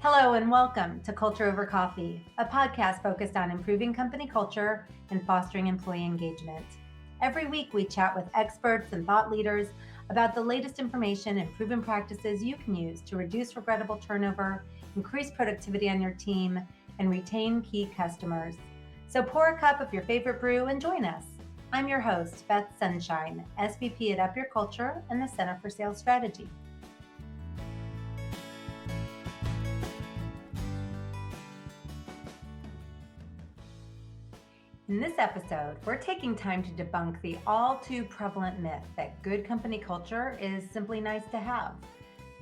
Hello and welcome to Culture Over Coffee, a podcast focused on improving company culture and fostering employee engagement. Every week we chat with experts and thought leaders about the latest information and proven practices you can use to reduce regrettable turnover, increase productivity on your team, and retain key customers. So pour a cup of your favorite brew and join us. I'm your host, Beth Sunshine, SVP at Up Your Culture and the Center for Sales Strategy. In this episode, we're taking time to debunk the all too prevalent myth that good company culture is simply nice to have.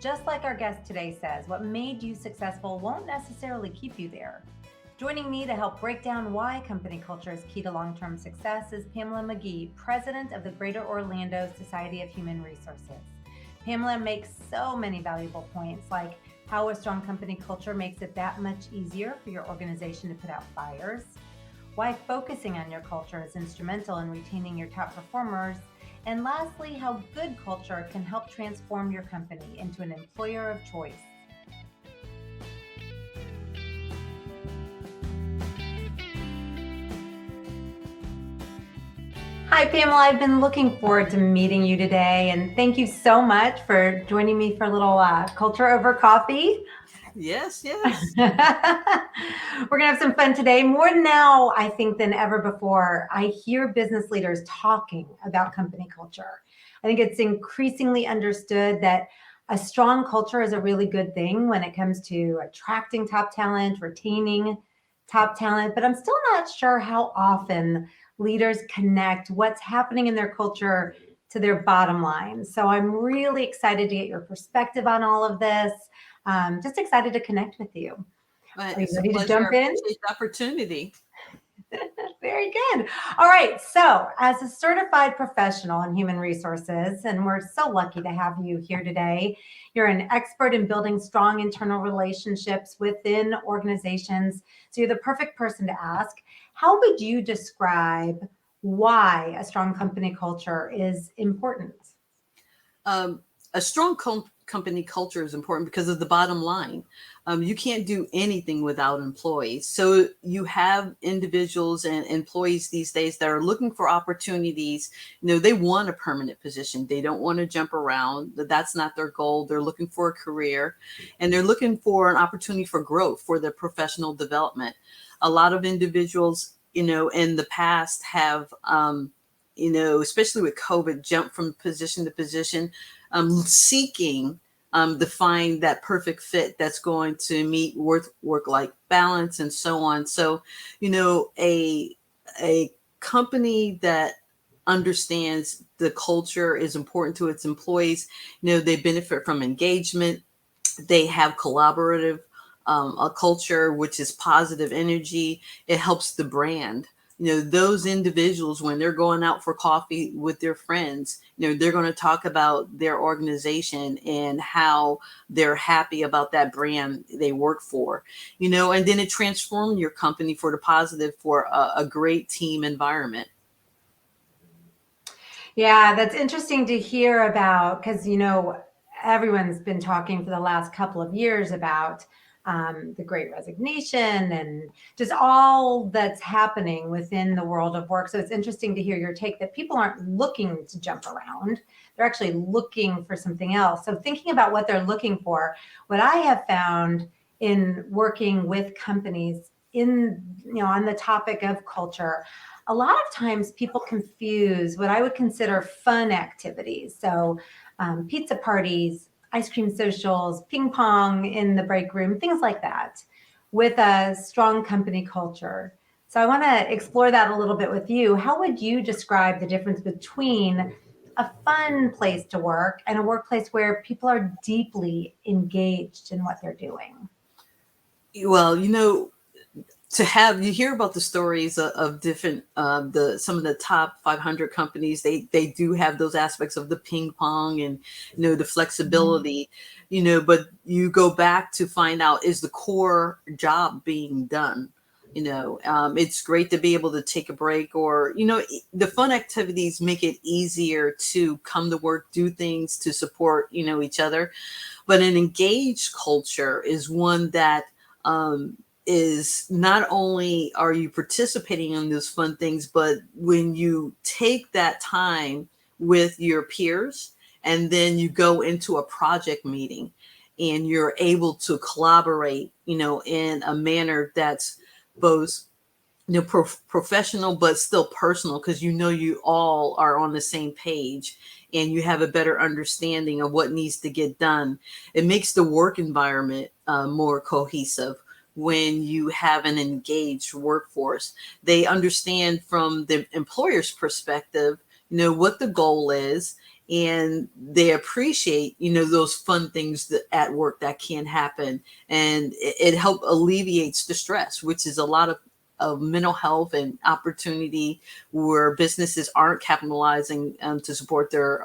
Just like our guest today says, what made you successful won't necessarily keep you there. Joining me to help break down why company culture is key to long-term success is Pamela McGee, President of the Greater Orlando Society of Human Resources. Pamela makes so many valuable points, like how a strong company culture makes it that much easier for your organization to put out fires, why focusing on your culture is instrumental in retaining your top performers, and lastly, how good culture can help transform your company into an employer of choice. Hi, Pamela. I've been looking forward to meeting you today, and thank you so much for joining me for a little Culture Over Coffee. Yes. We're going to have some fun today. More now, I think, than ever before, I hear business leaders talking about company culture. I think it's increasingly understood that a strong culture is a really good thing when it comes to attracting top talent, retaining top talent, but I'm still not sure how often leaders connect what's happening in their culture to their bottom line. So I'm really excited to get your perspective on all of this. Just excited to connect with you. Are you ready to jump in? Appreciate the opportunity. Very good. All right. So as a certified professional in human resources, and we're so lucky to have you here today, you're an expert in building strong internal relationships within organizations. So you're the perfect person to ask. How would you describe why a strong company culture is important? A strong company culture is important because of the bottom line. You can't do anything without employees. So you have individuals and employees these days that are looking for opportunities. They want a permanent position. They don't want to jump around. That's not their goal. They're looking for a career, and they're looking for an opportunity for growth, for their professional development. A lot of individuals, in the past have, especially with COVID, jumped from position to position, seeking to find that perfect fit that's going to meet work-life balance and so on. So, a company that understands the culture is important to its employees. They benefit from engagement. They have collaborative a culture, which is positive energy. It helps the brand. Those individuals, when they're going out for coffee with their friends, they're going to talk about their organization and how they're happy about that brand they work for, and then it transforms your company for the positive, for a great team environment. Yeah, that's interesting to hear about because, everyone's been talking for the last couple of years about the Great Resignation and just all that's happening within the world of work. So it's interesting to hear your take that people aren't looking to jump around. They're actually looking for something else. So thinking about what they're looking for, what I have found in working with companies on the topic of culture, a lot of times people confuse what I would consider fun activities. So pizza parties, ice cream socials, ping pong in the break room, things like that, with a strong company culture. So I want to explore that a little bit with you. How would you describe the difference between a fun place to work and a workplace where people are deeply engaged in what they're doing? Well, you hear about the stories of different some of the top 500 companies. They do have those aspects of the ping pong and the flexibility, but you go back to find out, is the core job being done? It's great to be able to take a break, or the fun activities make it easier to come to work, do things to support each other. But an engaged culture is one that is not only are you participating in those fun things, but when you take that time with your peers and then you go into a project meeting and you're able to collaborate, in a manner that's both professional but still personal, because you all are on the same page and you have a better understanding of what needs to get done. It makes the work environment more cohesive when you have an engaged workforce. They understand from the employer's perspective, what the goal is, and they appreciate, those fun things at work that can happen. And it helps alleviates the stress, which is a lot of mental health and opportunity where businesses aren't capitalizing to support their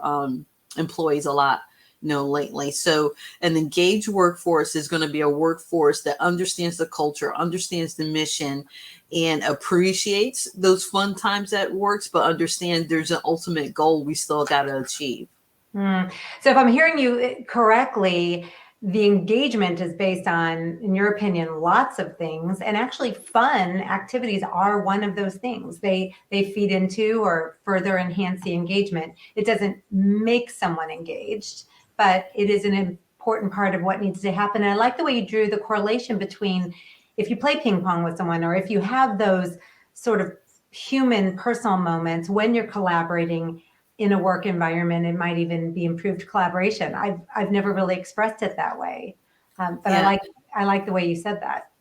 employees a lot, lately. So an engaged workforce is going to be a workforce that understands the culture, understands the mission, and appreciates those fun times at works, but understand there's an ultimate goal we still got to achieve. So if I'm hearing you correctly, the engagement is based on, in your opinion, lots of things, and actually fun activities are one of those things. They feed into or further enhance the engagement. It doesn't make someone engaged, but it is an important part of what needs to happen. And I like the way you drew the correlation between if you play ping pong with someone, or if you have those sort of human personal moments when you're collaborating in a work environment, it might even be improved collaboration. I've never really expressed it that way, but yeah. I like the way you said that.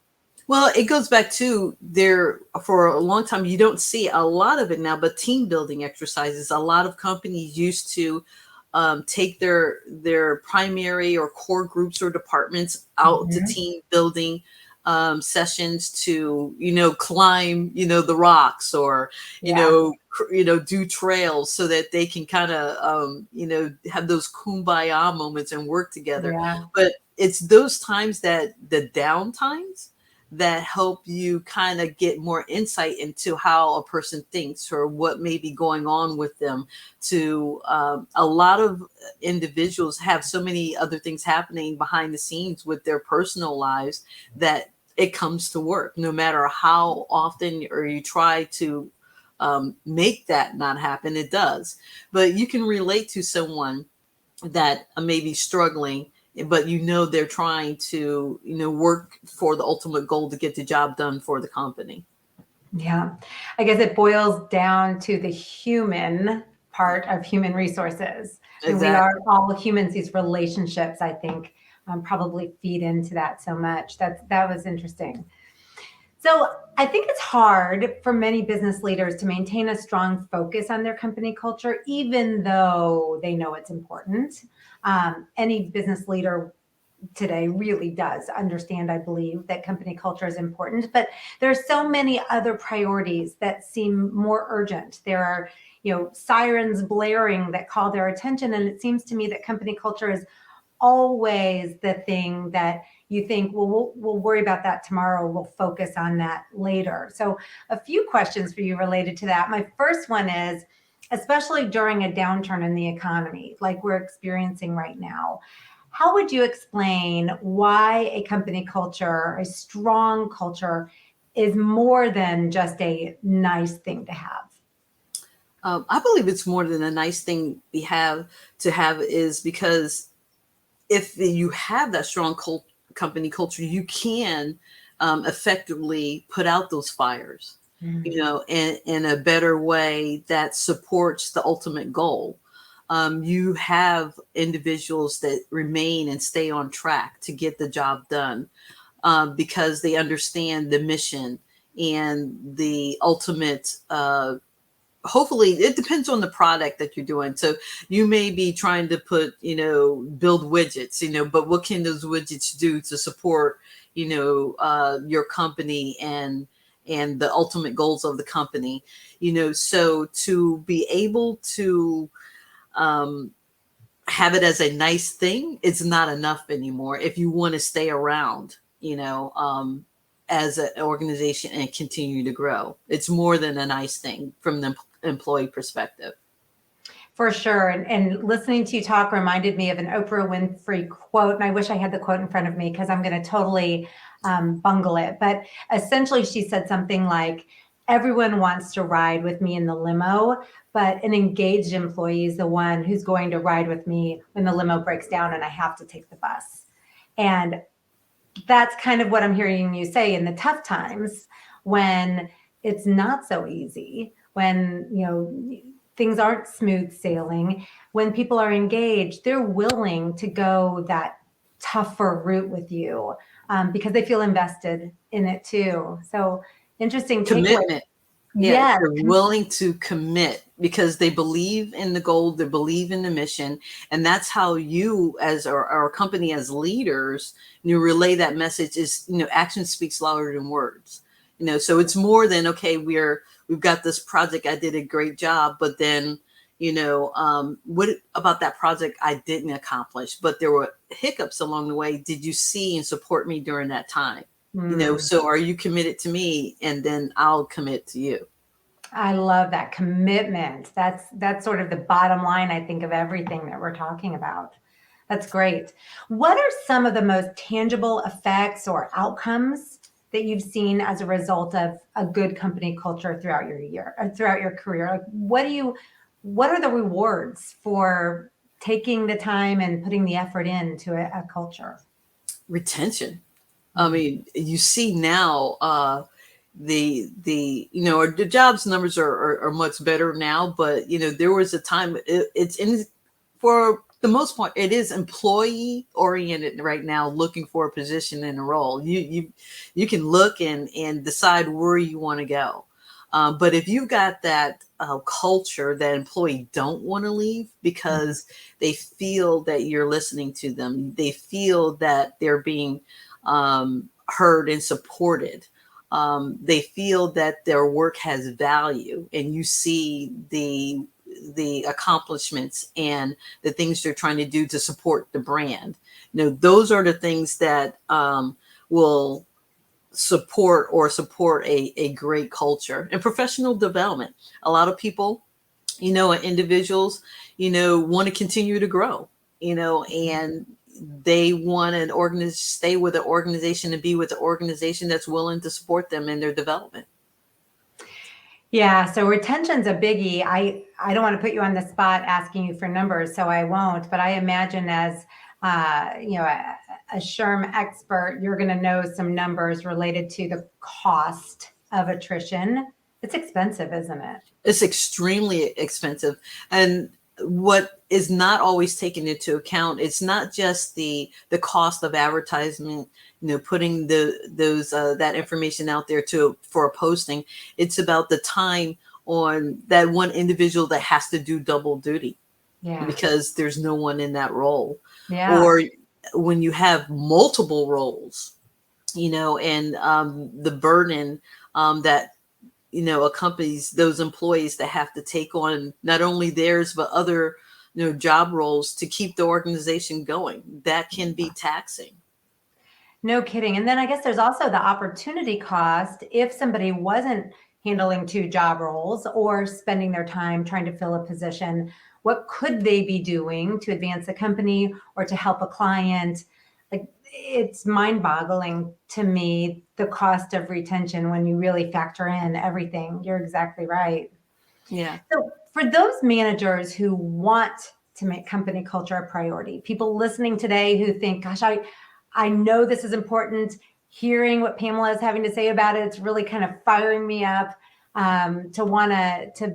Well, it goes back to there for a long time. You don't see a lot of it now, but team building exercises. A lot of companies used to take their primary or core groups or departments out to team building sessions to climb the rocks, or do trails, so that they can kind of have those kumbaya moments and work together. But it's those times, that the down times, that help you kind of get more insight into how a person thinks or what may be going on with them. To a lot of individuals have so many other things happening behind the scenes with their personal lives that it comes to work, no matter how often or you try to make that not happen, it does. But you can relate to someone that may be struggling, but they're trying to work for the ultimate goal to get the job done for the company. Yeah, I guess it boils down to the human part of human resources. Exactly. We are all humans. These relationships, I think, probably feed into that so much. That was interesting. So I think it's hard for many business leaders to maintain a strong focus on their company culture, even though they know it's important. Any business leader today really does understand, I believe, that company culture is important, but there are so many other priorities that seem more urgent. There are, sirens blaring that call their attention. And it seems to me that company culture is always the thing that you think, well, we'll worry about that tomorrow. We'll focus on that later. So a few questions for you related to that. My first one is, especially during a downturn in the economy, like we're experiencing right now, how would you explain why a company culture, a strong culture, is more than just a nice thing to have? I believe it's more than a nice thing we have to have, is because if you have that strong company culture, you can effectively put out those fires, in a better way that supports the ultimate goal. You have individuals that remain and stay on track to get the job done because they understand the mission and the ultimate hopefully it depends on the product that you're doing. So you may be trying to build widgets, but what can those widgets do to support, your company and the ultimate goals of the company, so to be able to have it as a nice thing, it's not enough anymore if you want to stay around, as an organization and continue to grow. It's more than a nice thing from the employee perspective. For sure. And listening to you talk reminded me of an Oprah Winfrey quote. And I wish I had the quote in front of me because I'm going to totally bungle it. But essentially, she said something like, everyone wants to ride with me in the limo, but an engaged employee is the one who's going to ride with me when the limo breaks down and I have to take the bus. And that's kind of what I'm hearing you say in the tough times when it's not so easy, when, things aren't smooth sailing. When people are engaged, they're willing to go that tougher route with you because they feel invested in it too. So interesting takeaway. Commitment. Yeah, Yes. they're willing to commit because they believe in the goal, they believe in the mission, and that's how you, as our company, as leaders, relay that message. Is action speaks louder than words. So it's more than, okay, we've got this project, I did a great job, but then what about that project I didn't accomplish? But there were hiccups along the way. Did you see and support me during that time? So are you committed to me, and then I'll commit to you. I love that commitment. That's sort of the bottom line, I think, of everything that we're talking about. That's great. What are some of the most tangible effects or outcomes that you've seen as a result of a good company culture throughout your career? Like, what are the rewards for taking the time and putting the effort into a culture? Retention. I mean, you see now the jobs numbers are much better now, but there was a time for the most part, it is employee oriented right now, looking for a position in a role. You can look and decide where you want to go. But if you've got that culture that employee don't want to leave because they feel that you're listening to them, they feel that they're being heard and supported. They feel that their work has value, and you see the accomplishments and the things they're trying to do to support the brand. Those are the things that will support a great culture. And professional development. A lot of people, individuals, want to continue to grow, and they want to stay with the organization and be with the organization that's willing to support them in their development. Yeah, so retention's a biggie. I don't want to put you on the spot asking you for numbers, so I won't. But I imagine as a GOSHRM expert, you're going to know some numbers related to the cost of attrition. It's expensive, isn't it? It's extremely expensive. And what is not always taken into account, it's not just the cost of advertisement, putting that information out there for a posting. It's about the time on that one individual that has to do double duty, because there's no one in that role. Or when you have multiple roles, and the burden that accompanies those employees that have to take on not only theirs but other job roles to keep the organization going. That can be taxing. No kidding. And then I guess there's also the opportunity cost. If somebody wasn't handling 2 job roles or spending their time trying to fill a position, what could they be doing to advance the company or to help a client? Like, it's mind-boggling to me, the cost of retention, when you really factor in everything. You're exactly right. Yeah. So for those managers who want to make company culture a priority, people listening today who think, gosh, I know this is important. Hearing what Pamela is having to say about it, it's really kind of firing me up to want to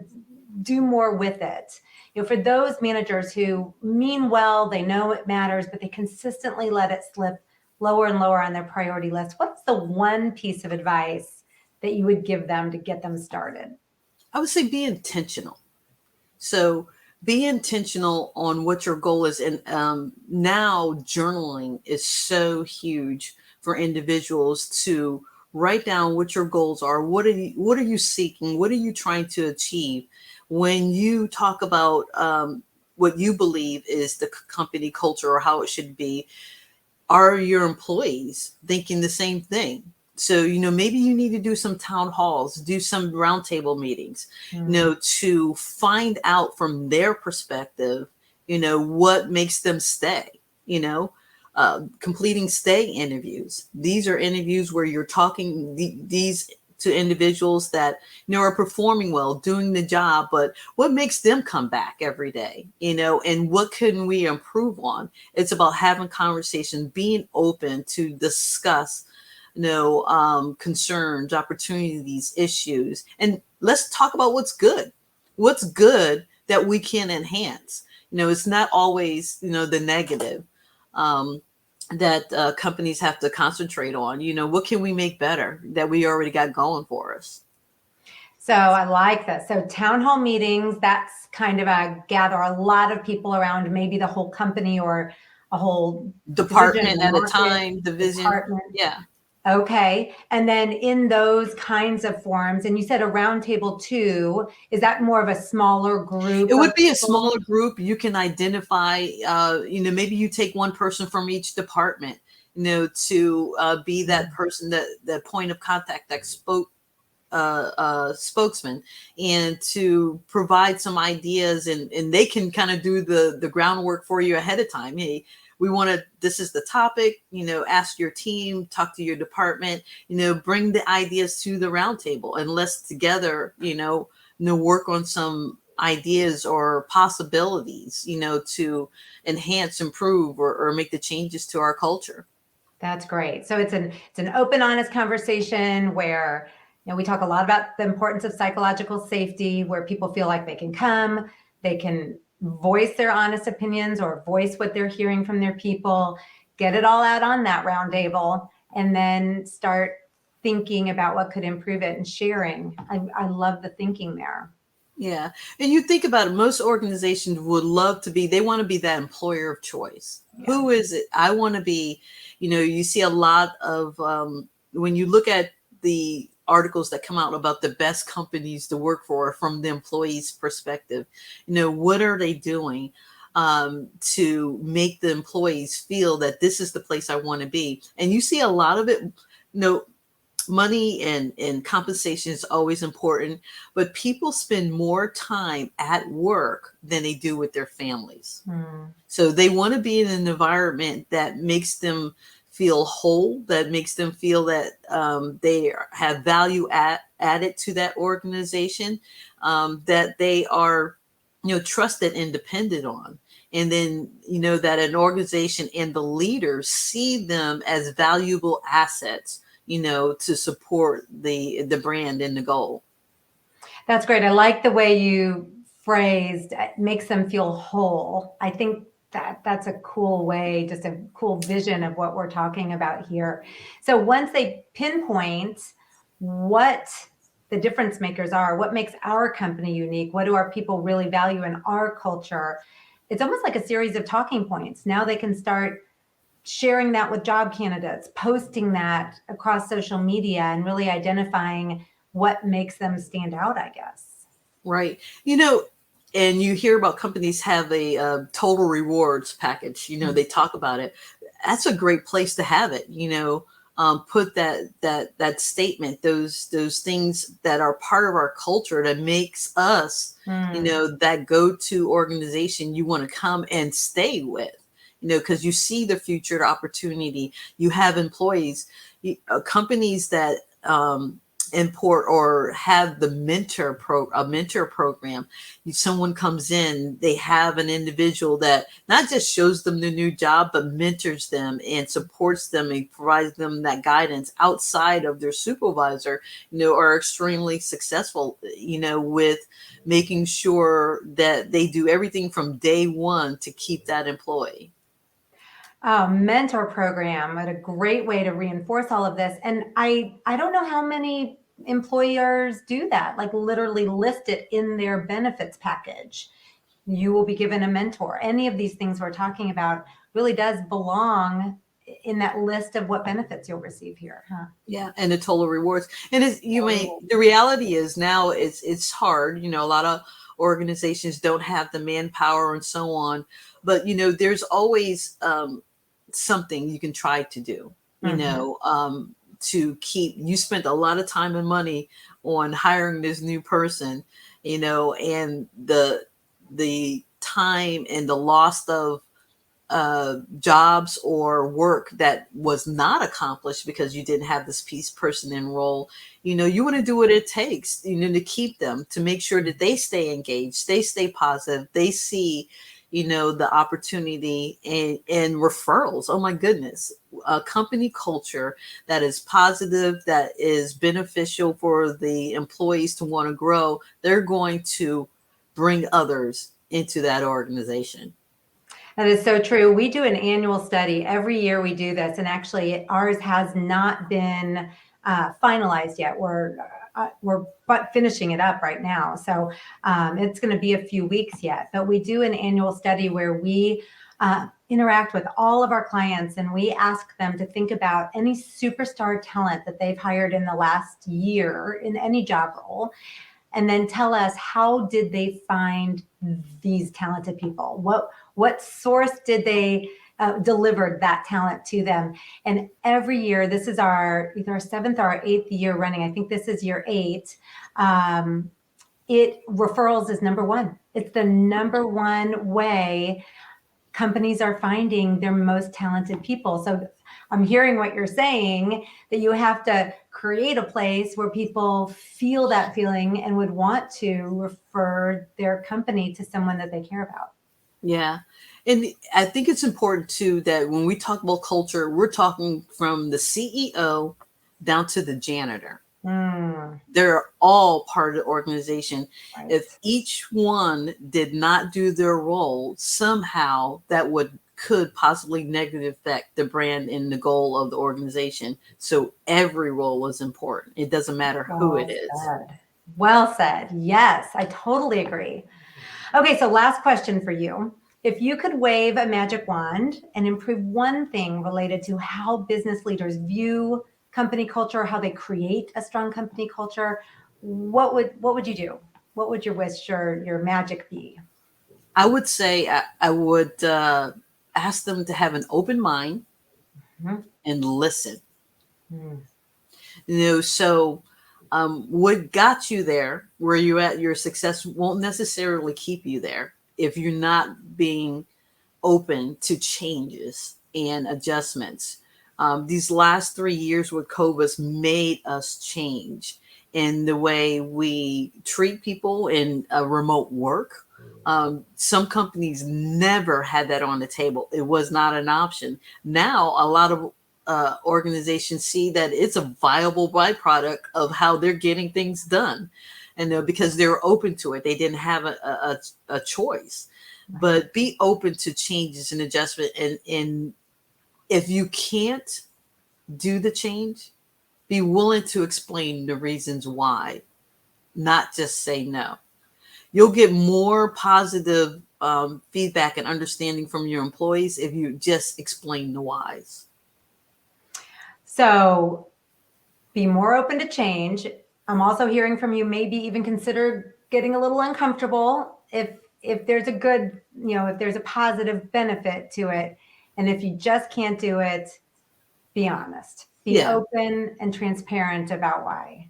do more with it. For those managers who mean well, they know it matters, but they consistently let it slip lower and lower on their priority list, what's the one piece of advice that you would give them to get them started? I would say be intentional. So be intentional on what your goal is. And now journaling is so huge for individuals to write down what your goals are. What are you seeking? What are you trying to achieve? When you talk about what you believe is the company culture or how it should be, are your employees thinking the same thing? So, maybe you need to do some town halls, do some roundtable meetings, to find out from their perspective, what makes them stay, completing stay interviews. These are interviews where you're talking these to individuals that are performing well, doing the job, but what makes them come back every day, and what can we improve on? It's about having conversations, being open to discuss concerns, opportunities, issues, and let's talk about what's good that we can enhance. It's not always the negative that companies have to concentrate on. What can we make better that we already got going for us? So I like this. So town hall meetings, that's kind of gather a lot of people around maybe the whole company or a whole department at a time, division. Department. Yeah. Okay. And then in those kinds of forums, and you said a roundtable too, is that more of a smaller group? It would be a smaller group. You can identify, maybe you take one person from each department, to be that person, that point of contact, that spokesman, and to provide some ideas, and they can kind of do the groundwork for you ahead of time. Hey, this is the topic, ask your team, talk to your department, bring the ideas to the roundtable, and let's together, work on some ideas or possibilities, to enhance, improve, or make the changes to our culture. That's great. So it's an open, honest conversation where we talk a lot about the importance of psychological safety, where people feel like they can come, they can voice their honest opinions or voice what they're hearing from their people, get it all out on that round table, and then start thinking about what could improve it and sharing. I love the thinking there. Yeah. And you think about it, most organizations would love to they want to be that employer of choice. Yeah. Who is it? I want to be, you see a lot of, when you look at the articles that come out about the best companies to work for from the employee's perspective, what are they doing to make the employees feel that this is the place I want to be? And you see a lot of it, money and compensation is always important, but people spend more time at work than they do with their families. So they want to be in an environment that makes them feel whole, that makes them feel that they have value added to that organization, that they are, trusted and depended on. And then, that an organization and the leaders see them as valuable assets, to support the brand and the goal. That's great. I like the way you phrased, it makes them feel whole. I think that's a cool way, just a cool vision of what we're talking about here. So once they pinpoint what the difference makers are, what makes our company unique, what do our people really value in our culture, it's almost like a series of talking points. Now they can start sharing that with job candidates, posting that across social media, and really identifying what makes them stand out, I guess. Right. And you hear about companies have a total rewards package, they talk about it. That's a great place to have it, put that statement, those things that are part of our culture that makes us, that go-to organization you want to come and stay with, because you see the future opportunity. You have employees, companies that import or have the mentor program. Someone comes in, they have an individual that not just shows them the new job, but mentors them and supports them and provides them that guidance outside of their supervisor, are extremely successful, with making sure that they do everything from day one to keep that employee. Mentor program, what a great way to reinforce all of this. And I don't know how many employers do that, like literally list it in their benefits package. You will be given a mentor. Any of these things we're talking about really does belong in that list of what benefits you'll receive here, huh? Yeah, and the total rewards. And the reality is now it's hard. A lot of organizations don't have the manpower and so on, but there's always something you can try to do. to keep, you spent a lot of time and money on hiring this new person, and the time and the loss of jobs or work that was not accomplished because you didn't have this person enroll. You want to do what it takes, to keep them, to make sure that they stay engaged, they stay positive, they see, the opportunity and referrals. Oh my goodness, a company culture that is positive, that is beneficial for the employees to want to grow. They're going to bring others into that organization. That is so true. We do an annual study. Every year we do this, and actually ours has not been finalized yet. We're finishing it up right now. So it's going to be a few weeks yet. But we do an annual study where we interact with all of our clients, and we ask them to think about any superstar talent that they've hired in the last year in any job role, and then tell us, how did they find these talented people? What source did they deliver that talent to them? And every year, this is either our 7th or our 8th year running. I think this is year 8. Referrals is number one. It's the number one way companies are finding their most talented people. So I'm hearing what you're saying, that you have to create a place where people feel that feeling and would want to refer their company to someone that they care about. Yeah. And I think it's important too that when we talk about culture, we're talking from the CEO down to the janitor. They're all part of the organization. Right. If each one did not do their role, somehow that could possibly negatively affect the brand and the goal of the organization. So every role is important. It doesn't matter who it is. Well said. Yes, I totally agree. Okay, so last question for you. If you could wave a magic wand and improve one thing related to how business leaders view company culture, how they create a strong company culture, what would you do? What would your wish or your magic be? I would say I would ask them to have an open mind and listen. So what got you there, where you're at, your success won't necessarily keep you there if you're not being open to changes and adjustments. These last 3 years with COVID made us change in the way we treat people in remote work. Some companies never had that on the table. It was not an option. Now, a lot of organizations see that it's a viable byproduct of how they're getting things done. And because they're open to it, they didn't have a choice. But be open to changes and adjustment. And if you can't do the change, be willing to explain the reasons why, not just say no. You'll get more positive feedback and understanding from your employees if you just explain the whys. So be more open to change. I'm also hearing from you, maybe even consider getting a little uncomfortable if there's a good, if there's a positive benefit to it. And if you just can't do it, be honest. Be open and transparent about why.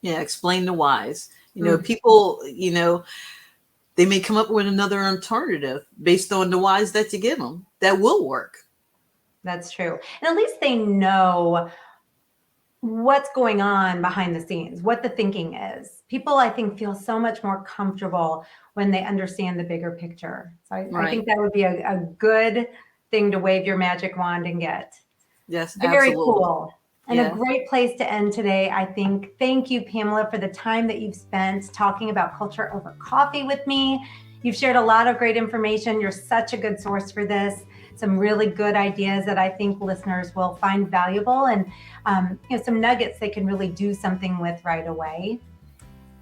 Yeah, explain the whys. People, they may come up with another alternative based on the whys that you give them that will work. That's true. And at least they know what's going on behind the scenes, what the thinking is. People, I think, feel so much more comfortable when they understand the bigger picture. So I think that would be a good thing to wave your magic wand and get. Yes, very absolutely. Cool. And a great place to end today, I think. Thank you, Pamela, for the time that you've spent talking about culture over coffee with me. You've shared a lot of great information. You're such a good source for this. Some really good ideas that I think listeners will find valuable, and some nuggets they can really do something with right away.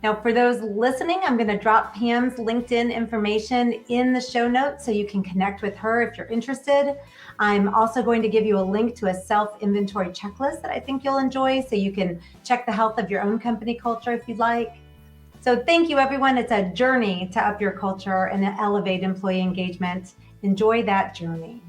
Now, for those listening, I'm going to drop Pam's LinkedIn information in the show notes so you can connect with her if you're interested. I'm also going to give you a link to a self-inventory checklist that I think you'll enjoy, so you can check the health of your own company culture if you'd like. So thank you, everyone. It's a journey to up your culture and elevate employee engagement. Enjoy that journey.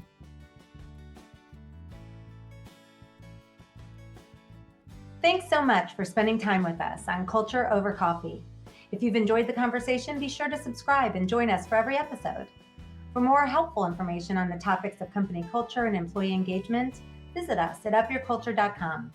Thanks so much for spending time with us on Culture Over Coffee. If you've enjoyed the conversation, be sure to subscribe and join us for every episode. For more helpful information on the topics of company culture and employee engagement, visit us at upyourculture.com.